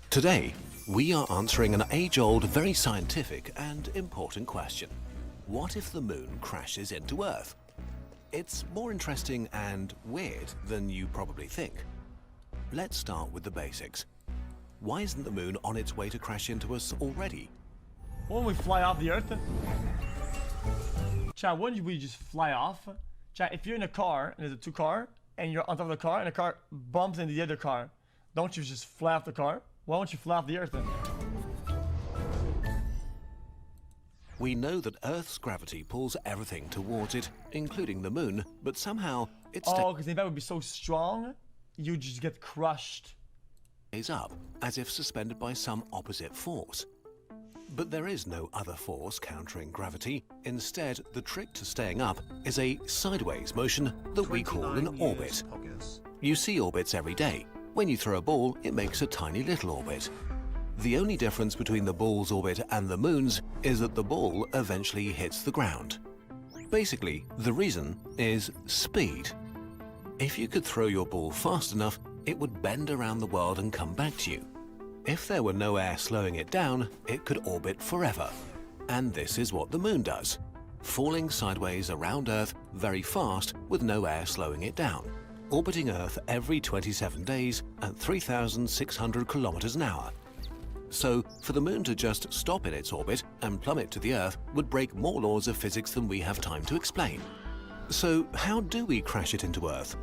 Today, we are answering an age-old, very scientific and important question. What if the moon crashes into Earth? It's more interesting and weird than you probably think. Let's start with the basics. Why isn't the moon on its way to crash into us already? Won't we fly off the Earth? Chat, wouldn't we just fly off? Chat, if you're in a car, and there's a two car, and you're on top of the car, and the car bumps into the other car, don't you just fly off the car? Why don't you fly off the Earth then? We know that Earth's gravity pulls everything towards it, including the moon, but somehow it because the impact would be so strong, you just get crushed. stays up, as if suspended by some opposite force. But there is no other force countering gravity. Instead, the trick to staying up is a sideways motion that we call an orbit. You see orbits every day. When you throw a ball, it makes a tiny little orbit. The only difference between the ball's orbit and the moon's is that the ball eventually hits the ground. Basically, the reason is speed. If you could throw your ball fast enough, it would bend around the world and come back to you. If there were no air slowing it down, it could orbit forever. And this is what the moon does, falling sideways around Earth very fast with no air slowing it down, orbiting Earth every 27 days at 3,600 kilometers an hour. So, for the moon to just stop in its orbit and plummet to the Earth would break more laws of physics than we have time to explain. So, how do we crash it into Earth?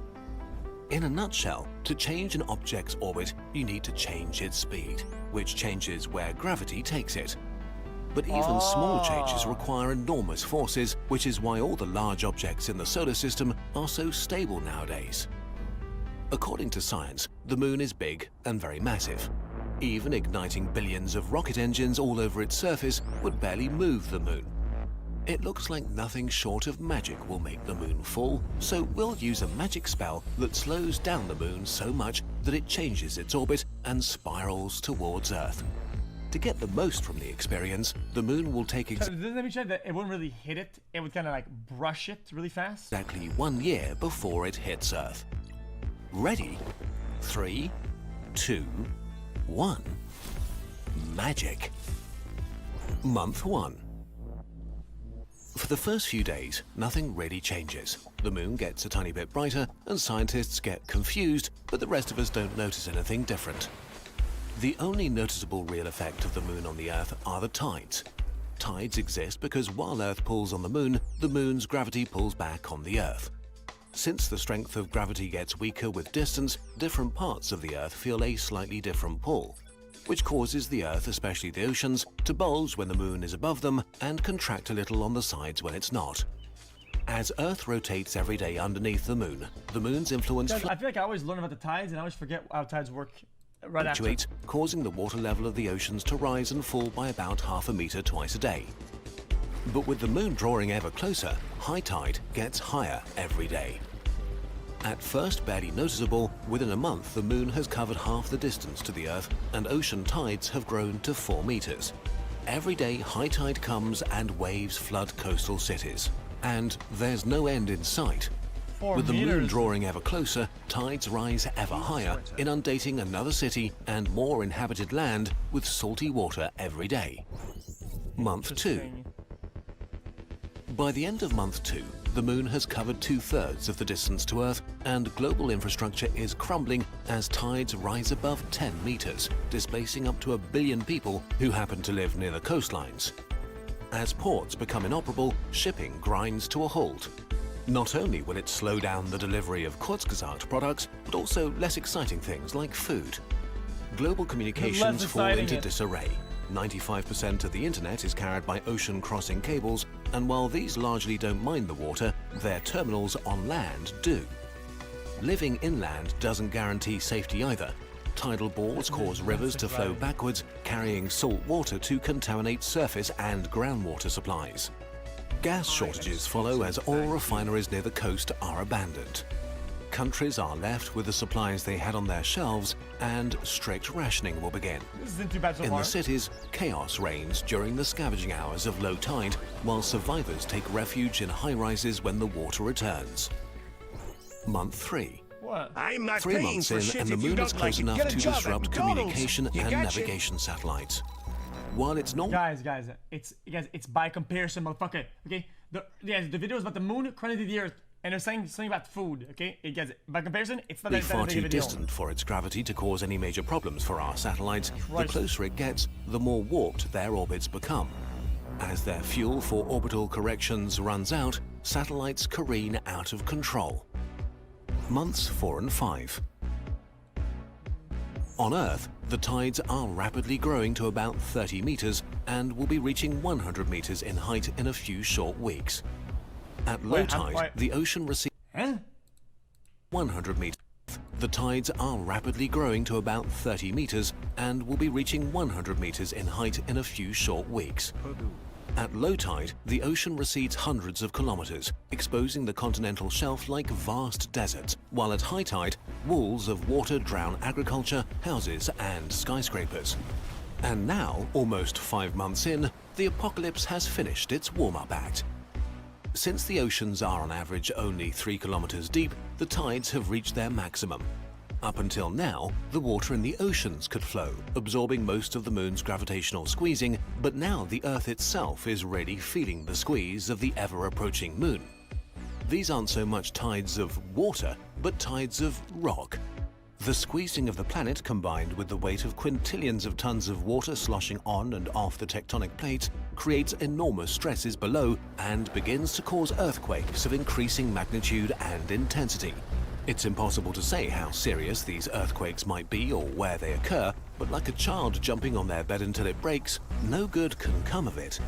In a nutshell, to change an object's orbit, you need to change its speed, which changes where gravity takes it. But even small changes require enormous forces, which is why all the large objects in the solar system are so stable nowadays. According to science, the moon is big and very massive. Even igniting billions of rocket engines all over its surface would barely move the moon. It looks like nothing short of magic will make the moon fall, so we'll use a magic spell that slows down the moon so much that it changes its orbit and spirals towards Earth. To get the most from the experience, the moon will take Doesn't that mean that it wouldn't really hit it? It would kind of like brush it really fast? exactly 1 year before it hits Earth. Ready? 3, 2, 1. Magic. Month 1. For the first few days, nothing really changes. The moon gets a tiny bit brighter and scientists get confused, but the rest of us don't notice anything different. The only noticeable real effect of the moon on the Earth are the tides. Tides exist because while Earth pulls on the moon's gravity pulls back on the Earth. Since the strength of gravity gets weaker with distance, different parts of the Earth feel a slightly different pull, which causes the Earth, especially the oceans, to bulge when the moon is above them and contract a little on the sides when it's not. As Earth rotates every day underneath the moon's influence I feel like I always learn about the tides and I always forget how tides work right after. fluctuates, causing the water level of the oceans to rise and fall by about half a meter twice a day. But with the moon drawing ever closer, high tide gets higher every day. At first barely noticeable, within a month the moon has covered half the distance to the Earth and ocean tides have grown to 4 meters. Every day high tide comes and waves flood coastal cities. And there's no end in sight. 4 With the moon meters. drawing ever closer, tides rise ever higher, inundating another city and more inhabited land with salty water every day. Month 2. Interesting. By the end of month 2, the moon has covered 2/3 of the distance to Earth and global infrastructure is crumbling as tides rise above 10 meters, displacing up to 1 billion people who happen to live near the coastlines. As ports become inoperable, shipping grinds to a halt. Not only will it slow down the delivery of Kurzgesagt products, but also less exciting things like food. Global communications fall exciting into it. disarray. 95% of the internet is carried by ocean-crossing cables, and while these largely don't mind the water, their terminals on land do. Living inland doesn't guarantee safety either. Tidal bores cause rivers to flow backwards, carrying salt water to contaminate surface and groundwater supplies. Gas shortages follow as oil refineries near the coast are abandoned. Countries are left with the supplies they had on their shelves, and strict rationing will begin. This isn't too bad so In far. the cities, chaos reigns during the scavenging hours of low tide, while survivors take refuge in high-rises when the water returns. Month 3. What? I'm not 3 paying months for in, shit and the if you moon is don't close like it. enough Get a to job at disrupt McDonald's. communication You and gotcha? navigation satellites. While it's not Guys, it's by comparison, motherfucker. Okay, the video is about the moon crowding the Earth, and they're saying something about food. Okay, guys, by comparison, it's not that far big of too a deal. distant for its gravity to cause any major problems for our satellites, the closer it gets, the more warped their orbits become. As their fuel for orbital corrections runs out, satellites careen out of control. Months 4 and 5. On Earth, the tides are rapidly growing to about 30 meters and will be reaching 100 meters in height in a few short weeks. At low tide, the ocean receives 100 meters. The tides are rapidly growing to about 30 meters and will be reaching 100 meters in height in a few short weeks. At low tide, the ocean recedes hundreds of kilometers, exposing the continental shelf like vast deserts, while at high tide, walls of water drown agriculture, houses, and skyscrapers. And now, almost 5 months in, the apocalypse has finished its warm-up act. Since the oceans are on average only 3 kilometers deep, the tides have reached their maximum. Up until now, the water in the oceans could flow, absorbing most of the moon's gravitational squeezing, but now the Earth itself is really feeling the squeeze of the ever-approaching moon. These aren't so much tides of water, but tides of rock. The squeezing of the planet, combined with the weight of quintillions of tons of water sloshing on and off the tectonic plates, creates enormous stresses below and begins to cause earthquakes of increasing magnitude and intensity. It's impossible to say how serious these earthquakes might be or where they occur, but like a child jumping on their bed until it breaks, no good can come of it.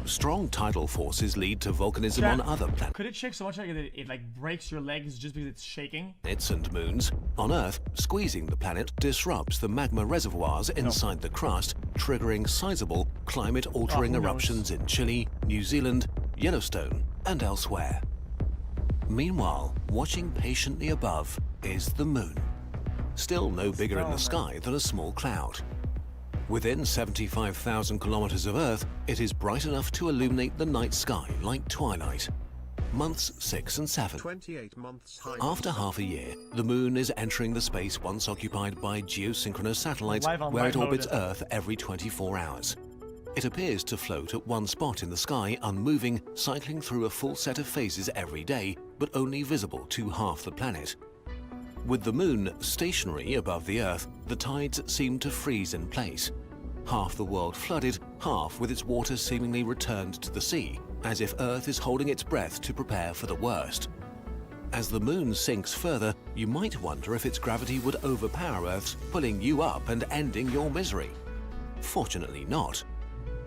Strong tidal forces lead to volcanism on other planets. Could it shake so much like it like breaks your legs just because it's shaking? And moons. On Earth, squeezing the planet disrupts the magma reservoirs inside the crust, triggering sizable climate-altering eruptions in Chile, New Zealand, Yellowstone, and elsewhere. Meanwhile, watching patiently above is the moon. Still no bigger in the sky than a small cloud. Within 75,000 kilometers of Earth, it is bright enough to illuminate the night sky like twilight. Months 6 and 7. 28 months high. After half a year, the moon is entering the space once occupied by geosynchronous satellites, where it orbits Earth every 24 hours. It appears to float at one spot in the sky, unmoving, cycling through a full set of phases every day, but only visible to half the planet. With the moon stationary above the Earth, the tides seem to freeze in place. Half the world flooded, half with its water seemingly returned to the sea, as if Earth is holding its breath to prepare for the worst. As the moon sinks further, you might wonder if its gravity would overpower Earth's, pulling you up and ending your misery. Fortunately not.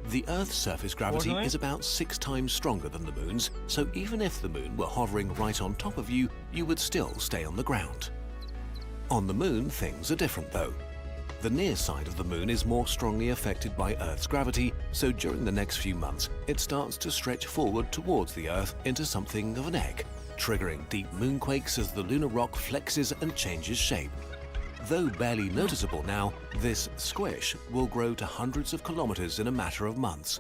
The Earth's surface gravity is about 6 times stronger than the moon's, so even if the moon were hovering right on top of you, you would still stay on the ground. On the moon, things are different though. The near side of the moon is more strongly affected by Earth's gravity, so during the next few months, it starts to stretch forward towards the Earth into something of an egg, triggering deep moonquakes as the lunar rock flexes and changes shape. Though barely noticeable now, this squish will grow to hundreds of kilometers in a matter of months.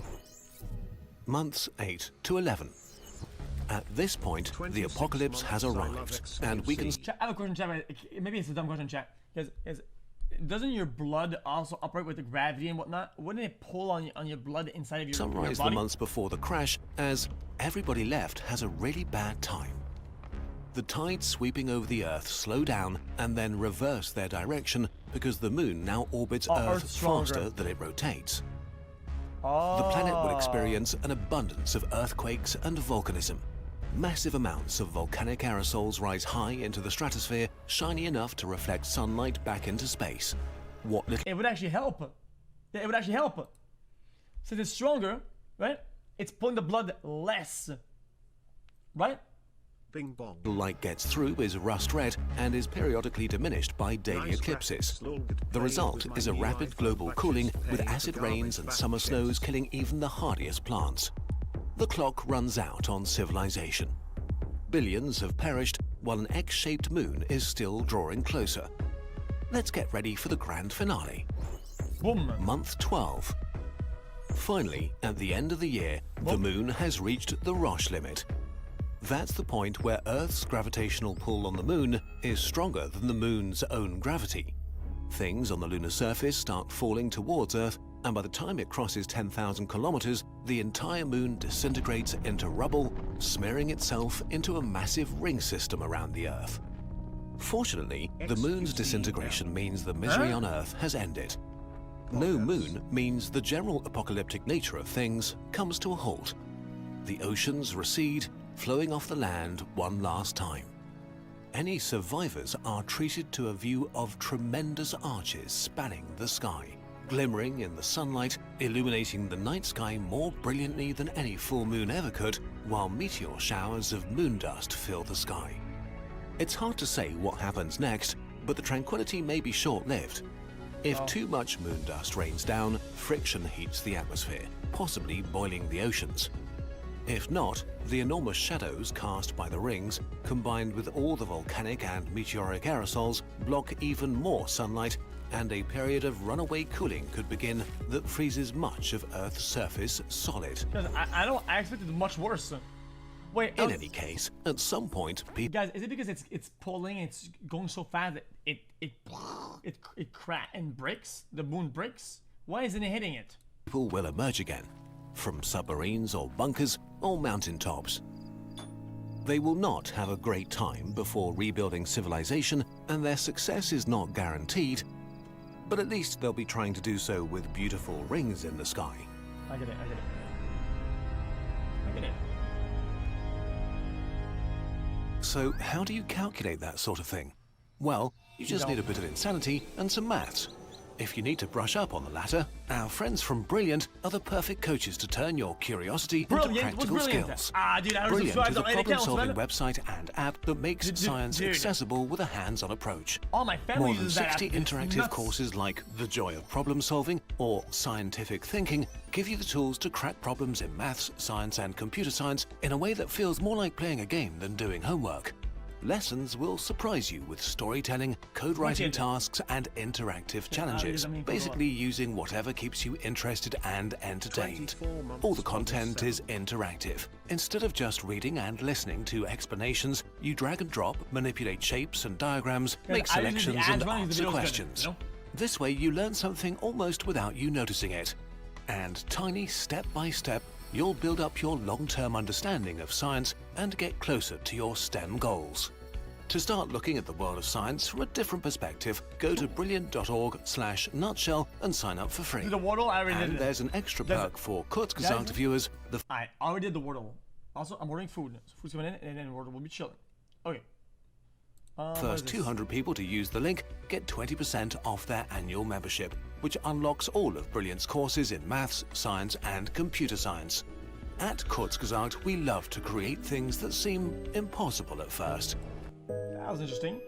Months 8 to 11. At this point, the apocalypse has arrived, and we can... Chat, I have a question, chat. Maybe it's a dumb question, chat. Doesn't your blood also operate with the gravity and whatnot? Wouldn't it pull on your blood inside of your body? Summarize the months before the crash as everybody left has a really bad time. The tides sweeping over the Earth slow down and then reverse their direction because the moon now orbits Earth faster than it rotates. The planet will experience an abundance of earthquakes and volcanism. Massive amounts of volcanic aerosols rise high into the stratosphere, shiny enough to reflect sunlight back into space. What little... It would actually help. Yeah, it would actually help. Since it's stronger, right? It's pulling the blood less. Right? Bing bong. Light gets through is rust red and is periodically diminished by daily eclipses. The result is a rapid global cooling with acid rains and summer snows killing even the hardiest plants. The clock runs out on civilization. Billions have perished while an X-shaped moon is still drawing closer. Let's get ready for the grand finale. Boom. Month 12. Finally, at the end of the year, the moon has reached the Roche limit. That's the point where Earth's gravitational pull on the moon is stronger than the moon's own gravity. Things on the lunar surface start falling towards Earth, and by the time it crosses 10,000 kilometers, the entire moon disintegrates into rubble, smearing itself into a massive ring system around the Earth. Fortunately, the moon's disintegration means the misery on Earth has ended. No moon means the general apocalyptic nature of things comes to a halt. The oceans recede, flowing off the land one last time. Any survivors are treated to a view of tremendous arches spanning the sky, glimmering in the sunlight, illuminating the night sky more brilliantly than any full moon ever could, while meteor showers of moon dust fill the sky. It's hard to say what happens next, but the tranquility may be short-lived. If too much moon dust rains down, friction heats the atmosphere, possibly boiling the oceans. If not, the enormous shadows cast by the rings, combined with all the volcanic and meteoric aerosols, block even more sunlight, and a period of runaway cooling could begin that freezes much of Earth's surface solid. I expected much worse. Wait. In any case, at some point, Guys, is it because it's pulling, it's going so fast that it cracks and breaks? The moon breaks? Why isn't it hitting it? people will emerge again, from submarines or bunkers or mountaintops. They will not have a great time before rebuilding civilization, and their success is not guaranteed, but at least they'll be trying to do so with beautiful rings in the sky. I get it. So how do you calculate that sort of thing? Well, you just need a bit of insanity and some maths. If you need to brush up on the latter, our friends from Brilliant are the perfect coaches to turn your curiosity into practical skills. Dude, I Brilliant is a problem-solving website and app that makes science accessible with a hands-on approach. All my family More than uses that 60 app. It's interactive nuts. courses like The Joy of Problem Solving or Scientific Thinking give you the tools to crack problems in maths, science and computer science in a way that feels more like playing a game than doing homework. Lessons will surprise you with storytelling, code writing tasks and interactive challenges, basically using whatever keeps you interested and entertained. All the content is interactive. Instead of just reading and listening to explanations, you drag and drop, manipulate shapes and diagrams, make selections and answer questions. This way you learn something almost without you noticing it. And tiny step by step, you'll build up your long-term understanding of science and get closer to your STEM goals. To start looking at the world of science from a different perspective, go to brilliant.org/nutshell and sign up for free. The Wordle, I already did And it. there's an extra perk for Kurzgesagt viewers. I already did the Wordle. Also, I'm ordering food. So food's coming in, and then Wordle will be chilling. Okay. First 200 people to use the link get 20% off their annual membership, which unlocks all of Brilliant's courses in maths, science and computer science. At Kurzgesagt, we love to create things that seem impossible at first. That was interesting.